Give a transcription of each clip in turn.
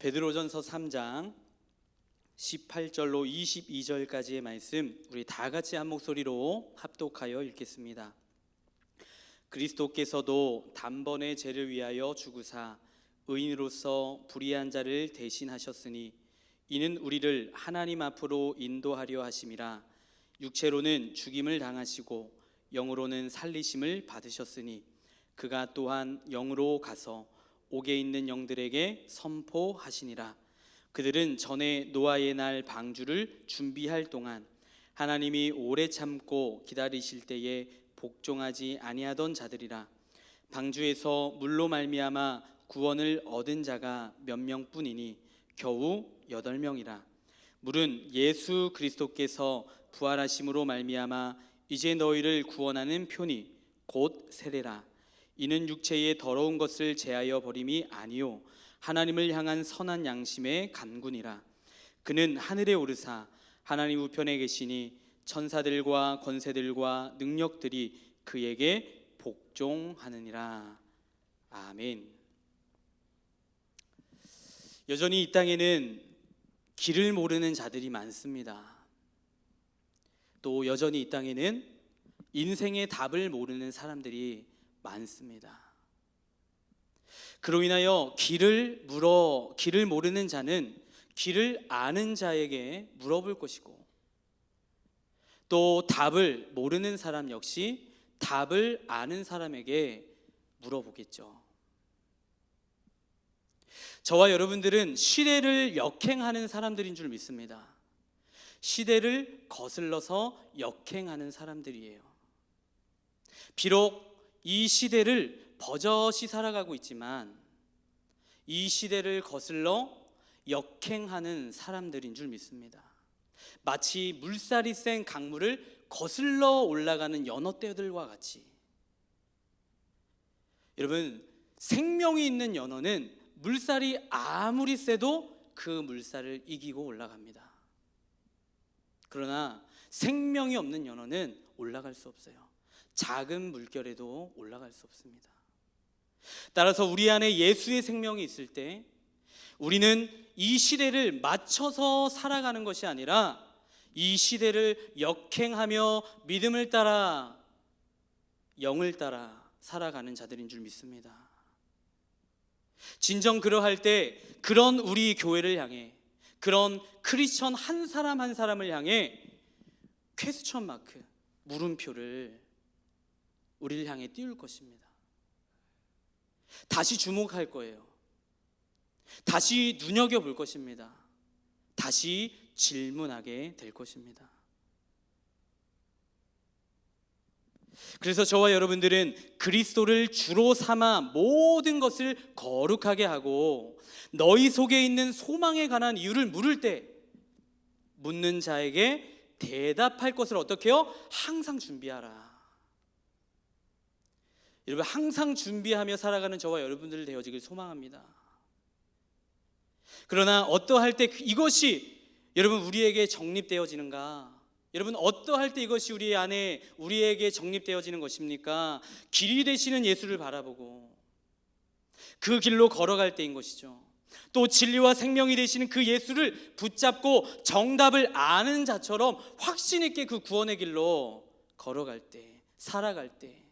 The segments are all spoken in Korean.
베드로전서 3장 18절로 22절까지의 말씀 우리 다 같이 한 목소리로 합독하여 읽겠습니다. 그리스도께서도 단번에 죄를 위하여 죽으사 의인으로서 불의한 자를 대신하셨으니 이는 우리를 하나님 앞으로 인도하려 하심이라. 육체로는 죽임을 당하시고 영으로는 살리심을 받으셨으니 그가 또한 영으로 가서 옥에 있는 영들에게 선포하시니라. 그들은 전에 노아의 날 방주를 준비할 동안 하나님이 오래 참고 기다리실 때에 복종하지 아니하던 자들이라. 방주에서 물로 말미암아 구원을 얻은 자가 몇 명뿐이니 겨우 8명이라. 물은 예수 그리스도께서 부활하심으로 말미암아 이제 너희를 구원하는 표니 곧 세례라. 이는 육체의 더러운 것을 제하여 버림이 아니요 하나님을 향한 선한 양심의 간구니라. 그는 하늘에 오르사 하나님 우편에 계시니 천사들과 권세들과 능력들이 그에게 복종하느니라. 아멘. 여전히 이 땅에는 길을 모르는 자들이 많습니다. 또 여전히 이 땅에는 인생의 답을 모르는 사람들이 많습니다. 그로 인하여 길을 모르는 자는 길을 아는 자에게 물어볼 것이고, 또 답을 모르는 사람 역시 답을 아는 사람에게 물어보겠죠. 저와 여러분들은 시대를 역행하는 사람들인 줄 믿습니다. 시대를 거슬러서 역행하는 사람들이에요. 비록 이 시대를 버젓이 살아가고 있지만 이 시대를 거슬러 역행하는 사람들인 줄 믿습니다. 마치 물살이 센 강물을 거슬러 올라가는 연어떼들과 같이. 여러분, 생명이 있는 연어는 물살이 아무리 세도 그 물살을 이기고 올라갑니다. 그러나 생명이 없는 연어는 올라갈 수 없어요. 작은 물결에도 올라갈 수 없습니다. 따라서 우리 안에 예수의 생명이 있을 때 우리는 이 시대를 맞춰서 살아가는 것이 아니라 이 시대를 역행하며 믿음을 따라 영을 따라 살아가는 자들인 줄 믿습니다. 진정 그러할 때 그런 우리 교회를 향해, 그런 크리스천 한 사람 한 사람을 향해 퀘스천 마크, 물음표를 우리를 향해 띄울 것입니다. 다시 주목할 거예요. 다시 눈여겨볼 것입니다. 다시 질문하게 될 것입니다. 그래서 저와 여러분들은 그리스도를 주로 삼아 모든 것을 거룩하게 하고 너희 속에 있는 소망에 관한 이유를 물을 때 묻는 자에게 대답할 것을 어떻게 해요? 항상 준비하라. 여러분, 항상 준비하며 살아가는 저와 여러분들 되어지길 소망합니다. 그러나 어떠할 때 이것이 여러분 우리에게 정립되어지는가? 여러분, 어떠할 때 이것이 우리 안에 우리에게 정립되어지는 것입니까? 길이 되시는 예수를 바라보고 그 길로 걸어갈 때인 것이죠. 또 진리와 생명이 되시는 그 예수를 붙잡고 정답을 아는 자처럼 확신 있게 그 구원의 길로 걸어갈 때, 살아갈 때,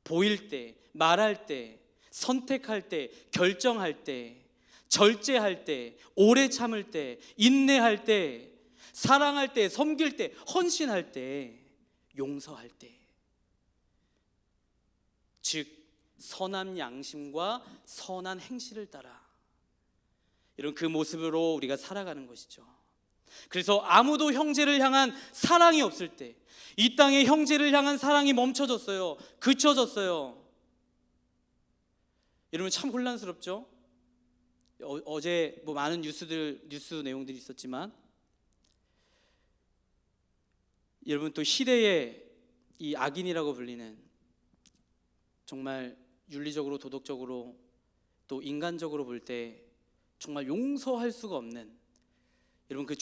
보일 때, 말할 때, 선택할 때, 결정할 때, 절제할 때, 오래 참을 때, 인내할 때, 사랑할 때, 섬길 때, 헌신할 때, 용서할 때, 즉 선한 양심과 선한 행실을 따라 이런 그 모습으로 우리가 살아가는 것이죠. 그래서 아무도 형제를 향한 사랑이 없을 때, 이 땅에 형제를 향한 사랑이 멈춰졌어요. 그쳐졌어요. 여러분, 참 혼란스럽죠? 어제 많은 뉴스 내용들이 있었지만 여러분, 또 시대의 이 악인이라고 불리는 정말 윤리적으로 도덕적으로 또 인간적으로 볼 때 정말 용서할 수가 없는 여러분 그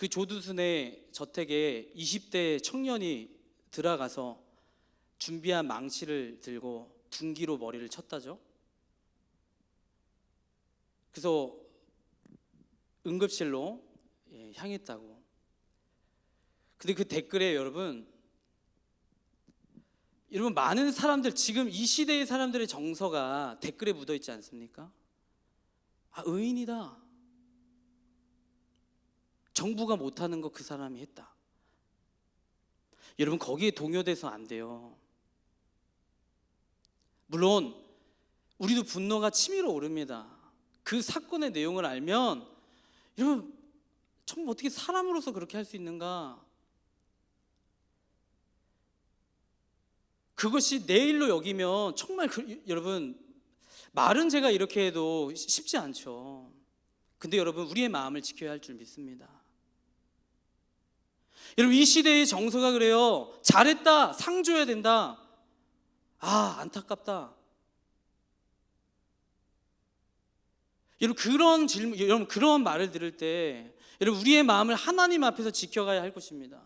조두순의 저택에 20대 청년이 들어가서 준비한 망치를 들고 둔기로 머리를 쳤다죠. 그래서 응급실로 향했다고. 근데 그 댓글에 여러분 많은 사람들, 지금 이 시대의 사람들의 정서가 댓글에 묻어 있지 않습니까? 아, 의인이다. 정부가 못하는 거 그 사람이 했다. 여러분 거기에 동요돼서 안 돼요. 물론 우리도 분노가 치밀어 오릅니다. 그 사건의 내용을 알면 여러분 정말 어떻게 사람으로서 그렇게 할 수 있는가? 그것이 내 일로 여기면 정말 여러분 말은 제가 이렇게 해도 쉽지 않죠. 근데 여러분 우리의 마음을 지켜야 할 줄 믿습니다. 여러분 이 시대의 정서가 그래요. 잘했다, 상 줘야 된다. 아, 안타깝다. 여러분 그런 질문, 여러분 그런 말을 들을 때 여러분 우리의 마음을 하나님 앞에서 지켜가야 할 것입니다.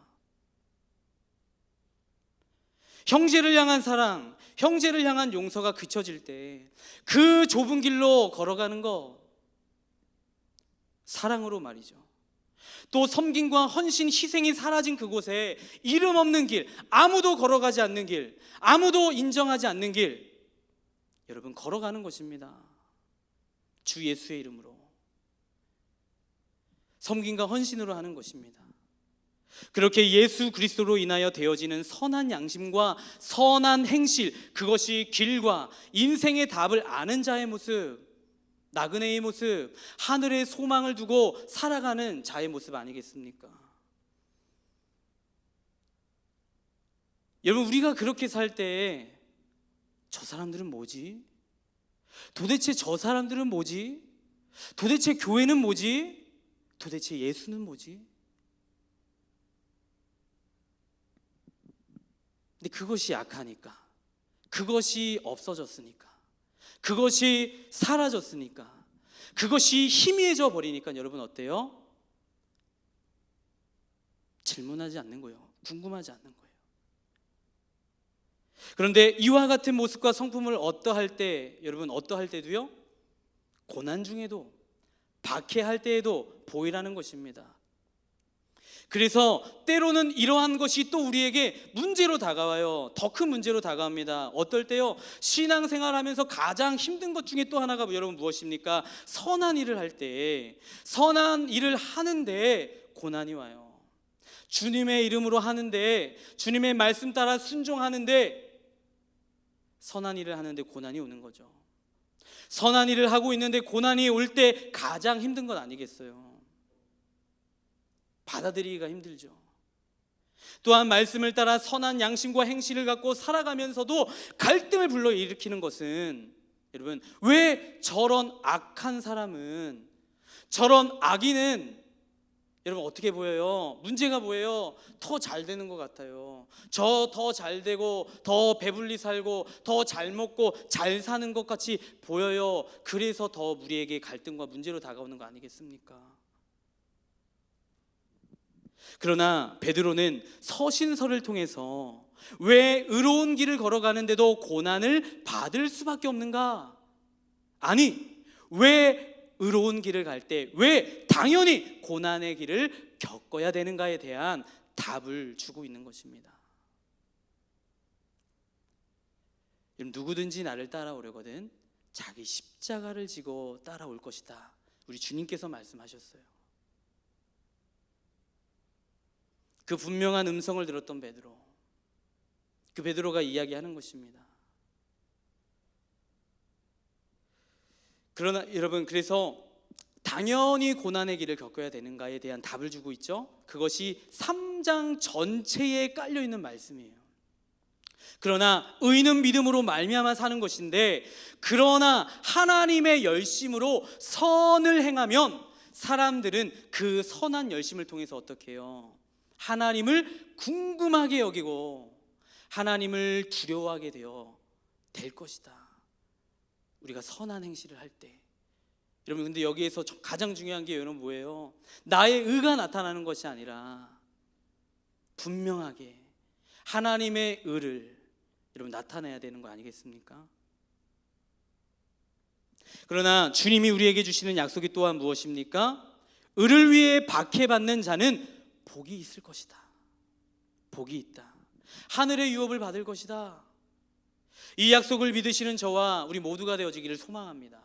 형제를 향한 사랑, 형제를 향한 용서가 그쳐질 때 그 좁은 길로 걸어가는 거 사랑으로 말이죠. 또 섬김과 헌신, 희생이 사라진 그곳에 이름 없는 길, 아무도 걸어가지 않는 길, 아무도 인정하지 않는 길, 여러분 걸어가는 것입니다. 주 예수의 이름으로 섬김과 헌신으로 하는 것입니다. 그렇게 예수 그리스도로 인하여 되어지는 선한 양심과 선한 행실, 그것이 길과 인생의 답을 아는 자의 모습, 나그네의 모습, 하늘의 소망을 두고 살아가는 자의 모습 아니겠습니까? 여러분 우리가 그렇게 살 때 저 사람들은 뭐지? 도대체 저 사람들은 뭐지? 도대체 교회는 뭐지? 도대체 예수는 뭐지? 근데 그것이 약하니까, 그것이 없어졌으니까, 그것이 사라졌으니까, 그것이 희미해져 버리니까 여러분 어때요? 질문하지 않는 거예요. 궁금하지 않는 거예요. 그런데 이와 같은 모습과 성품을 어떠할 때, 여러분 어떠할 때도요? 고난 중에도, 박해할 때에도 보이라는 것입니다. 그래서 때로는 이러한 것이 또 우리에게 문제로 다가와요. 더 큰 문제로 다가옵니다. 어떨 때요? 신앙생활하면서 가장 힘든 것 중에 또 하나가 여러분 무엇입니까? 선한 일을 할 때, 선한 일을 하는데 고난이 와요. 주님의 이름으로 하는데, 주님의 말씀 따라 순종하는데, 선한 일을 하는데 고난이 오는 거죠. 선한 일을 하고 있는데 고난이 올 때 가장 힘든 건 아니겠어요? 받아들이기가 힘들죠. 또한 말씀을 따라 선한 양심과 행실을 갖고 살아가면서도 갈등을 불러일으키는 것은, 여러분 왜 저런 악한 사람은, 저런 악인은 여러분 어떻게 보여요? 문제가 뭐예요? 더 잘 되는 것 같아요. 저 더 잘 되고 더 배불리 살고 더 잘 먹고 잘 사는 것 같이 보여요. 그래서 더 우리에게 갈등과 문제로 다가오는 거 아니겠습니까? 그러나 베드로는 서신서를 통해서 왜 의로운 길을 걸어가는데도 고난을 받을 수밖에 없는가? 아니, 왜 의로운 길을 갈 때 왜 당연히 고난의 길을 겪어야 되는가에 대한 답을 주고 있는 것입니다. 누구든지 나를 따라오려거든 자기 십자가를 지고 따라올 것이다. 우리 주님께서 말씀하셨어요. 그 분명한 음성을 들었던 베드로, 그 베드로가 이야기하는 것입니다. 그러나 여러분, 그래서 당연히 고난의 길을 겪어야 되는가에 대한 답을 주고 있죠. 그것이 3장 전체에 깔려있는 말씀이에요. 그러나 의인은 믿음으로 말미암아 사는 것인데, 그러나 하나님의 열심으로 선을 행하면 사람들은 그 선한 열심을 통해서 어떻게 해요? 하나님을 궁금하게 여기고 하나님을 두려워하게 될 것이다. 우리가 선한 행실을 할 때. 여러분, 근데 여기에서 가장 중요한 게 여러분 뭐예요? 나의 의가 나타나는 것이 아니라 분명하게 하나님의 의를 여러분 나타내야 되는 거 아니겠습니까? 그러나 주님이 우리에게 주시는 약속이 또한 무엇입니까? 을을 위해 박해받는 자는 복이 있을 것이다. 복이 있다. 하늘의 유업을 받을 것이다. 이 약속을 믿으시는 저와 우리 모두가 되어지기를 소망합니다.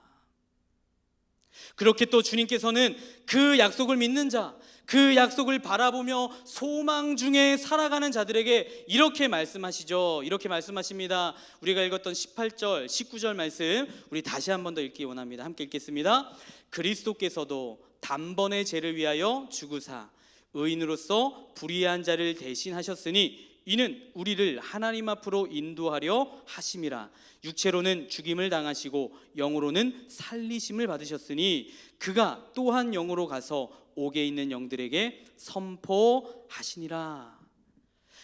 그렇게 또 주님께서는 그 약속을 믿는 자, 그 약속을 바라보며 소망 중에 살아가는 자들에게 이렇게 말씀하시죠. 이렇게 말씀하십니다. 우리가 읽었던 18절, 19절 말씀 우리 다시 한 번 더 읽기 원합니다. 함께 읽겠습니다. 그리스도께서도 단번에 죄를 위하여 죽으사 의인으로서 불의한 자를 대신하셨으니 이는 우리를 하나님 앞으로 인도하려 하심이라. 육체로는 죽임을 당하시고 영으로는 살리심을 받으셨으니 그가 또한 영으로 가서 옥에 있는 영들에게 선포하시니라.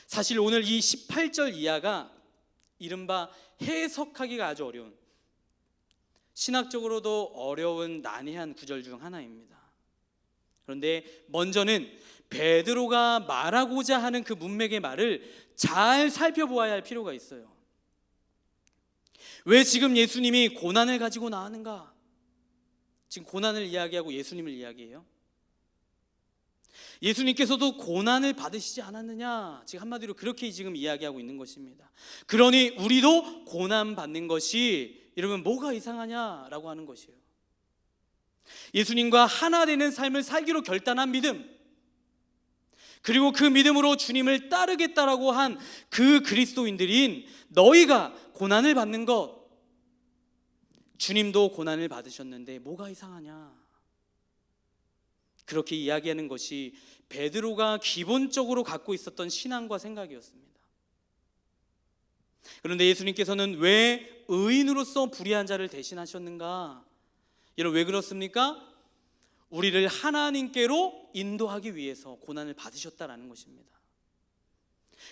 사실 오늘 이 18절 이하가 이른바 해석하기가 아주 어려운, 신학적으로도 어려운 난해한 구절 중 하나입니다. 그런데 먼저는 베드로가 말하고자 하는 그 문맥의 말을 잘 살펴보아야 할 필요가 있어요. 왜 지금 예수님이 고난을 가지고 나왔는가? 지금 고난을 이야기하고 예수님을 이야기해요. 예수님께서도 고난을 받으시지 않았느냐? 지금 한마디로 그렇게 지금 이야기하고 있는 것입니다. 그러니 우리도 고난 받는 것이 여러분 뭐가 이상하냐라고 하는 것이에요. 예수님과 하나 되는 삶을 살기로 결단한 믿음, 그리고 그 믿음으로 주님을 따르겠다라고 한 그 그리스도인들인 너희가 고난을 받는 것, 주님도 고난을 받으셨는데 뭐가 이상하냐? 그렇게 이야기하는 것이 베드로가 기본적으로 갖고 있었던 신앙과 생각이었습니다. 그런데 예수님께서는 왜 의인으로서 불의한 자를 대신하셨는가? 여러분 왜 그렇습니까? 우리를 하나님께로 인도하기 위해서 고난을 받으셨다라는 것입니다.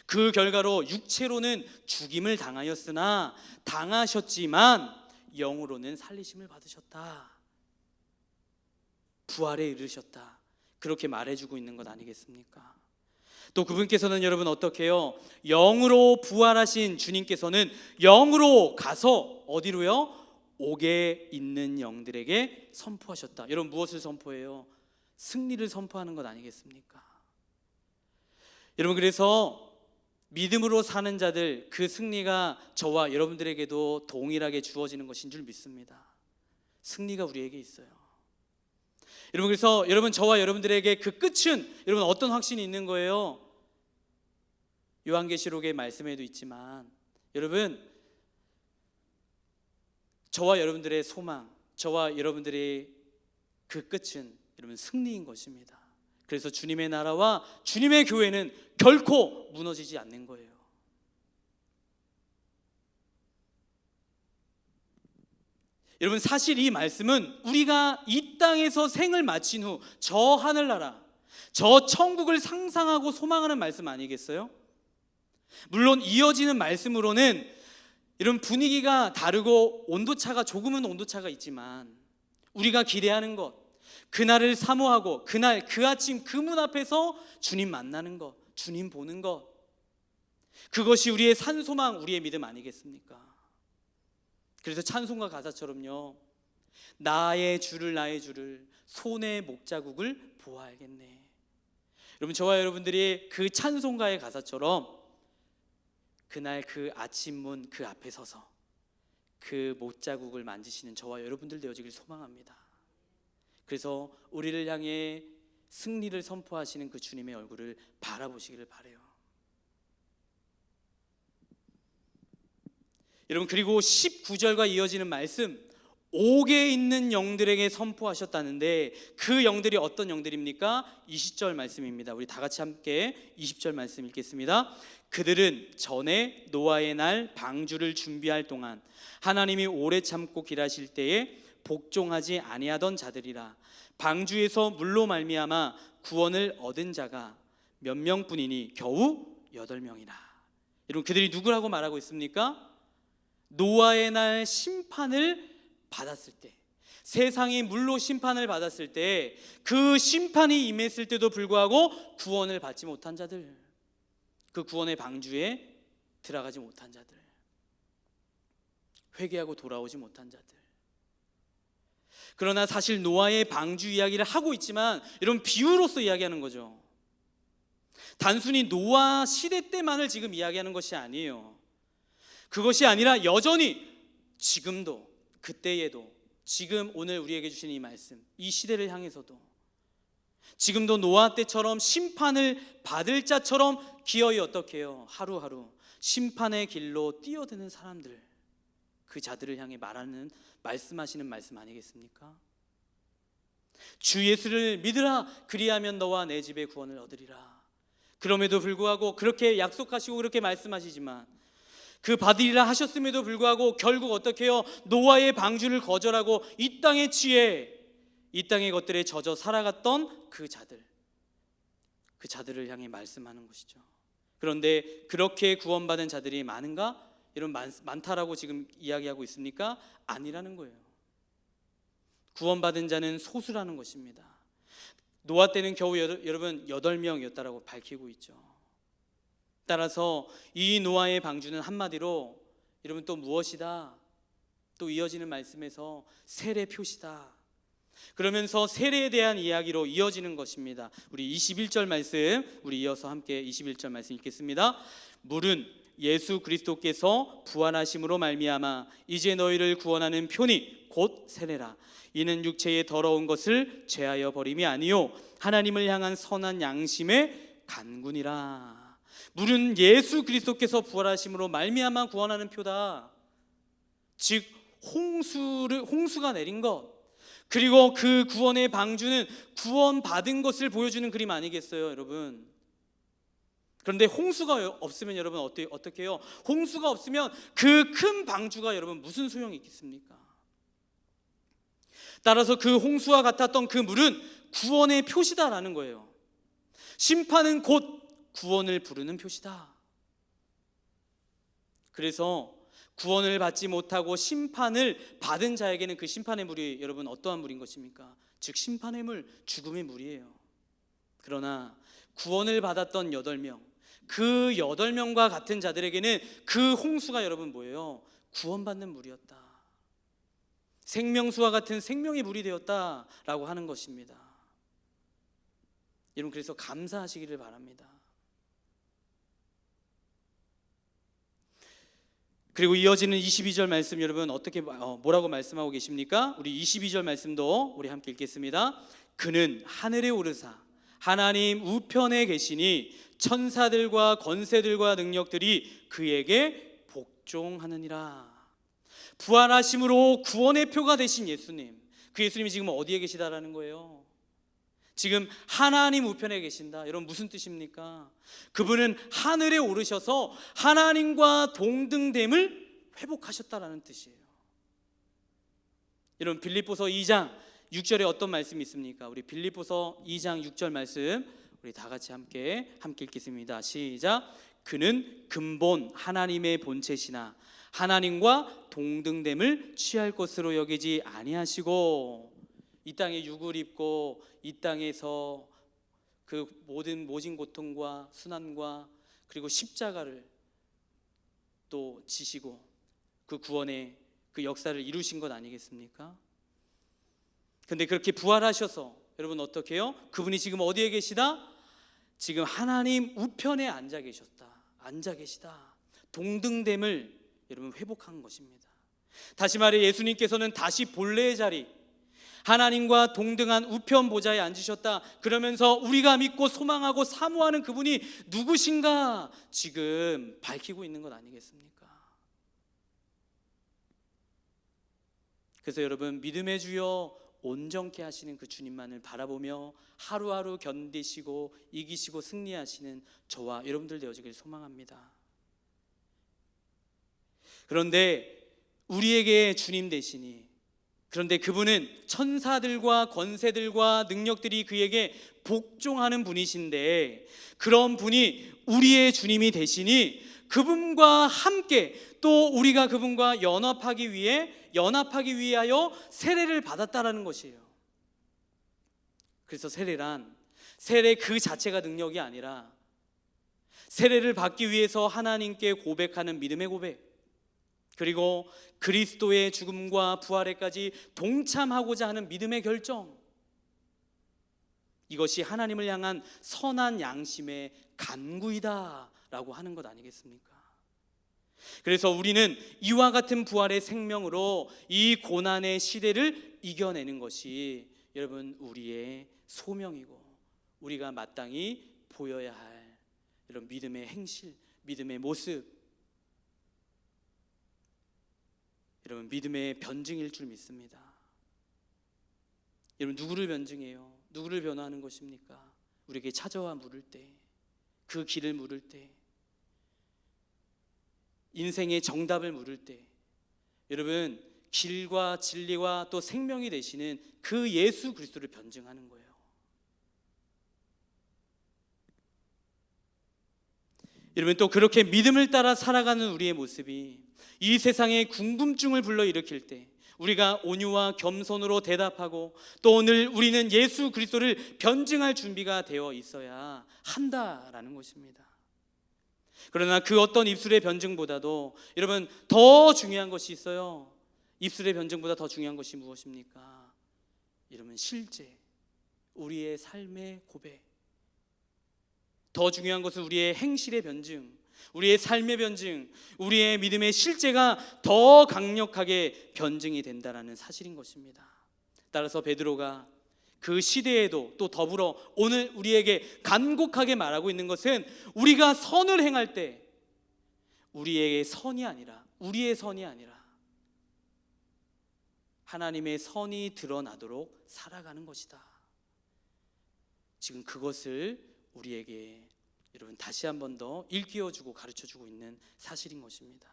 그 결과로 육체로는 죽임을 당하였으나 당하셨지만 영으로는 살리심을 받으셨다. 부활에 이르셨다. 그렇게 말해주고 있는 것 아니겠습니까? 또 그분께서는 여러분 어떻게 해요? 영으로 부활하신 주님께서는 영으로 가서 어디로요? 옥에 있는 영들에게 선포하셨다. 여러분 무엇을 선포해요? 승리를 선포하는 것 아니겠습니까? 여러분 그래서 믿음으로 사는 자들, 그 승리가 저와 여러분들에게도 동일하게 주어지는 것인 줄 믿습니다. 승리가 우리에게 있어요. 여러분 그래서 여러분 저와 여러분들에게 그 끝은 여러분 어떤 확신이 있는 거예요? 요한계시록의 말씀에도 있지만 여러분 저와 여러분들의 소망, 저와 여러분들의 그 끝은 여러분 승리인 것입니다. 그래서 주님의 나라와 주님의 교회는 결코 무너지지 않는 거예요. 여러분 사실 이 말씀은 우리가 이 땅에서 생을 마친 후 저 하늘나라, 저 천국을 상상하고 소망하는 말씀 아니겠어요? 물론 이어지는 말씀으로는 이런 분위기가 다르고 온도차가 조금은 온도차가 있지만 우리가 기대하는 것, 그날을 사모하고 그날 그 아침 그 문 앞에서 주님 만나는 것, 주님 보는 것, 그것이 우리의 산소망, 우리의 믿음 아니겠습니까? 그래서 찬송가 가사처럼요, 나의 주를 손에 목자국을 보아 알겠네. 여러분 저와 여러분들이 그 찬송가의 가사처럼 그날 그 아침문 그 앞에 서서 그 못자국을 만지시는 저와 여러분들 되어지길 소망합니다. 그래서 우리를 향해 승리를 선포하시는 그 주님의 얼굴을 바라보시기를 바라요. 여러분 그리고 19절과 이어지는 말씀, 옥에 있는 영들에게 선포하셨다는데 그 영들이 어떤 영들입니까? 20절 말씀입니다. 우리 다 같이 함께 20절 말씀 읽겠습니다. 그들은 전에 노아의 날 방주를 준비할 동안 하나님이 오래 참고 길하실 때에 복종하지 아니하던 자들이라. 방주에서 물로 말미암아 구원을 얻은 자가 몇 명뿐이니 겨우 8명이라. 여러분 그들이 누구라고 말하고 있습니까? 노아의 날 심판을 받았을 때, 세상이 물로 심판을 받았을 때, 그 심판이 임했을 때도 불구하고 구원을 받지 못한 자들, 그 구원의 방주에 들어가지 못한 자들, 회개하고 돌아오지 못한 자들, 그러나 사실 노아의 방주 이야기를 하고 있지만 여러분 비유로서 이야기하는 거죠. 단순히 노아 시대 때만을 지금 이야기하는 것이 아니에요. 그것이 아니라 여전히 지금도, 그때에도, 지금 오늘 우리에게 주신 이 말씀, 이 시대를 향해서도 지금도 노아 때처럼 심판을 받을 자처럼 기어이 어떻게 해요? 하루하루 심판의 길로 뛰어드는 사람들, 그 자들을 향해 말씀하시는 말씀 아니겠습니까? 주 예수를 믿으라, 그리하면 너와 내 집의 구원을 얻으리라. 그럼에도 불구하고 그렇게 약속하시고 그렇게 말씀하시지만 그 받으리라 하셨음에도 불구하고 결국 어떻게 해요? 노아의 방주를 거절하고 이 땅에 취해 이 땅의 것들에 젖어 살아갔던 그 자들을 향해 말씀하는 것이죠. 그런데 그렇게 구원받은 자들이 많은가? 여러분 많다라고 지금 이야기하고 있습니까? 아니라는 거예요. 구원받은 자는 소수라는 것입니다. 노아 때는 겨우 여러분 8명이었다라고 밝히고 있죠. 따라서 이 노아의 방주는 한마디로 여러분 또 무엇이다? 또 이어지는 말씀에서 세례 표시다. 그러면서 세례에 대한 이야기로 이어지는 것입니다. 우리 21절 말씀, 우리 이어서 함께 21절 말씀 읽겠습니다. 물은 예수 그리스도께서 부활하심으로 말미암아 이제 너희를 구원하는 표니 곧 세례라. 이는 육체의 더러운 것을 죄하여 버림이 아니요 하나님을 향한 선한 양심의 간군이라. 물은 예수 그리스도께서 부활하심으로 말미암아 구원하는 표다. 즉 홍수가 내린 것, 그리고 그 구원의 방주는 구원받은 것을 보여주는 그림 아니겠어요, 여러분? 그런데 홍수가 없으면 여러분 어떻게 해요? 홍수가 없으면 그 큰 방주가 여러분 무슨 소용이 있겠습니까? 따라서 그 홍수와 같았던 그 물은 구원의 표시다라는 거예요. 심판은 곧 구원을 부르는 표시다. 그래서 구원을 받지 못하고 심판을 받은 자에게는 그 심판의 물이 여러분 어떠한 물인 것입니까? 즉 심판의 물, 죽음의 물이에요. 그러나 구원을 받았던 8명, 그 8명과 같은 자들에게는 그 홍수가 여러분 뭐예요? 구원받는 물이었다. 생명수와 같은 생명의 물이 되었다라고 하는 것입니다. 여러분 그래서 감사하시기를 바랍니다. 그리고 이어지는 22절 말씀 여러분 뭐라고 말씀하고 계십니까? 우리 22절 말씀도 우리 함께 읽겠습니다. 그는 하늘에 오르사 하나님 우편에 계시니 천사들과 권세들과 능력들이 그에게 복종하느니라. 부활하심으로 구원의 표가 되신 예수님, 그 예수님이 지금 어디에 계시다라는 거예요? 지금 하나님 우편에 계신다. 여러분 무슨 뜻입니까? 그분은 하늘에 오르셔서 하나님과 동등됨을 회복하셨다라는 뜻이에요. 여러분 빌립보서 2장 6절에 어떤 말씀이 있습니까? 우리 빌립보서 2장 6절 말씀 우리 다 같이 함께 읽겠습니다. 시작. 그는 근본 하나님의 본체시나 하나님과 동등됨을 취할 것으로 여기지 아니하시고, 이 땅에 육을 입고 이 땅에서 그 모든 모진 고통과 순환과 그리고 십자가를 또 지시고 그 구원의 그 역사를 이루신 것 아니겠습니까? 근데 그렇게 부활하셔서 여러분 어떻게 해요? 그분이 지금 어디에 계시다? 지금 하나님 우편에 앉아 계시다. 동등됨을 여러분 회복한 것입니다. 다시 말해 예수님께서는 다시 본래의 자리, 하나님과 동등한 우편 보좌에 앉으셨다. 그러면서 우리가 믿고 소망하고 사모하는 그분이 누구신가 지금 밝히고 있는 것 아니겠습니까? 그래서 여러분 믿음의 주여 온전케 하시는 그 주님만을 바라보며 하루하루 견디시고 이기시고 승리하시는 저와 여러분들 되어지길 소망합니다. 그런데 우리에게 주님 되시니, 그런데 그분은 천사들과 권세들과 능력들이 그에게 복종하는 분이신데, 그런 분이 우리의 주님이 되시니 그분과 함께 또 우리가 그분과 연합하기 위하여 세례를 받았다라는 것이에요. 그래서 세례 그 자체가 능력이 아니라 세례를 받기 위해서 하나님께 고백하는 믿음의 고백, 그리고 그리스도의 죽음과 부활에까지 동참하고자 하는 믿음의 결정, 이것이 하나님을 향한 선한 양심의 간구이다라고 하는 것 아니겠습니까? 그래서 우리는 이와 같은 부활의 생명으로 이 고난의 시대를 이겨내는 것이 여러분 우리의 소명이고 우리가 마땅히 보여야 할 이런 믿음의 행실, 믿음의 모습, 여러분 믿음의 변증일 줄 믿습니다. 여러분 누구를 변증해요? 누구를 변화하는 것입니까? 우리에게 찾아와 물을 때, 그 길을 물을 때, 인생의 정답을 물을 때, 여러분 길과 진리와 또 생명이 되시는 그 예수 그리스도를 변증하는 거예요. 여러분 또 그렇게 믿음을 따라 살아가는 우리의 모습이 이 세상의 궁금증을 불러일으킬 때 우리가 온유와 겸손으로 대답하고 또 오늘 우리는 예수 그리스도를 변증할 준비가 되어 있어야 한다라는 것입니다. 그러나 그 어떤 입술의 변증보다도 여러분 더 중요한 것이 있어요. 입술의 변증보다 더 중요한 것이 무엇입니까? 여러분 실제 우리의 삶의 고백, 더 중요한 것은 우리의 행실의 변증, 우리의 삶의 변증, 우리의 믿음의 실제가 더 강력하게 변증이 된다는 사실인 것입니다. 따라서 베드로가 그 시대에도 또 더불어 오늘 우리에게 간곡하게 말하고 있는 것은 우리가 선을 행할 때 우리의 선이 아니라 하나님의 선이 드러나도록 살아가는 것이다. 지금 그것을 우리에게 여러분 다시 한 번 더 일깨워주고 가르쳐주고 있는 사실인 것입니다.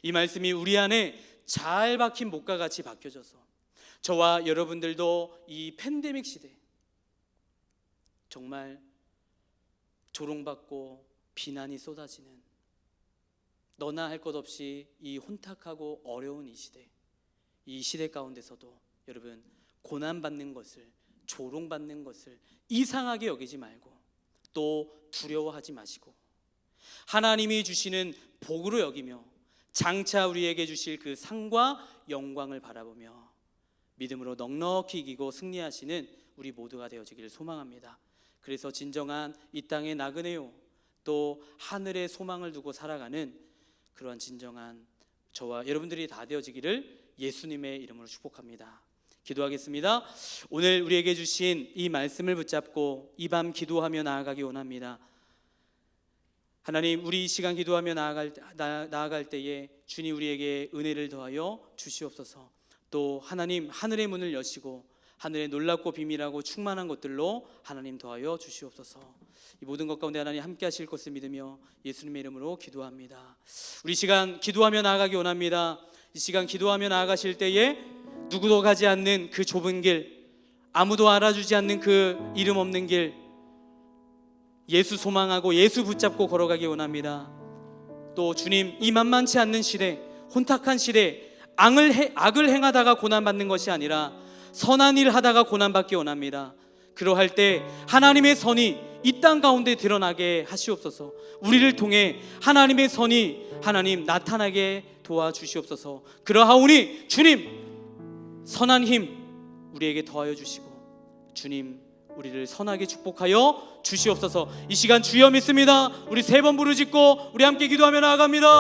이 말씀이 우리 안에 잘 박힌 목과 같이 박혀져서 저와 여러분들도 이 팬데믹 시대 정말 조롱받고 비난이 쏟아지는 너나 할 것 없이 이 혼탁하고 어려운 이 시대 가운데서도 여러분 고난받는 것을, 조롱받는 것을 이상하게 여기지 말고 또 두려워하지 마시고 하나님이 주시는 복으로 여기며 장차 우리에게 주실 그 상과 영광을 바라보며 믿음으로 넉넉히 이기고 승리하시는 우리 모두가 되어지기를 소망합니다. 그래서 진정한 이 땅의 나그네요 또 하늘의 소망을 두고 살아가는 그러한 진정한 저와 여러분들이 다 되어지기를 예수님의 이름으로 축복합니다. 기도하겠습니다. 오늘 우리에게 주신 이 말씀을 붙잡고 이 밤 기도하며 나아가기 원합니다. 하나님, 우리 이 시간 기도하며 나아갈 때에 주님 우리에게 은혜를 더하여 주시옵소서. 또 하나님 하늘의 문을 여시고 하늘의 놀랍고 비밀하고 충만한 것들로 하나님 더하여 주시옵소서. 이 모든 것 가운데 하나님 함께 하실 것을 믿으며 예수님의 이름으로 기도합니다. 우리 시간 기도하며 나아가기 원합니다. 이 시간 기도하며 나아가실 때에 누구도 가지 않는 그 좁은 길, 아무도 알아주지 않는 그 이름 없는 길, 예수 소망하고 예수 붙잡고 걸어가기 원합니다. 또 주님, 이 만만치 않는 시대, 혼탁한 시대, 악을 행하다가 고난받는 것이 아니라 선한 일 하다가 고난받기 원합니다. 그러할 때 하나님의 선이 이 땅 가운데 드러나게 하시옵소서. 우리를 통해 하나님의 선이 하나님 나타나게 도와주시옵소서. 그러하오니 주님 선한 힘 우리에게 더하여 주시고 주님 우리를 선하게 축복하여 주시옵소서. 이 시간 주여 믿습니다. 우리 3번 부르짖고 우리 함께 기도하며 나아갑니다.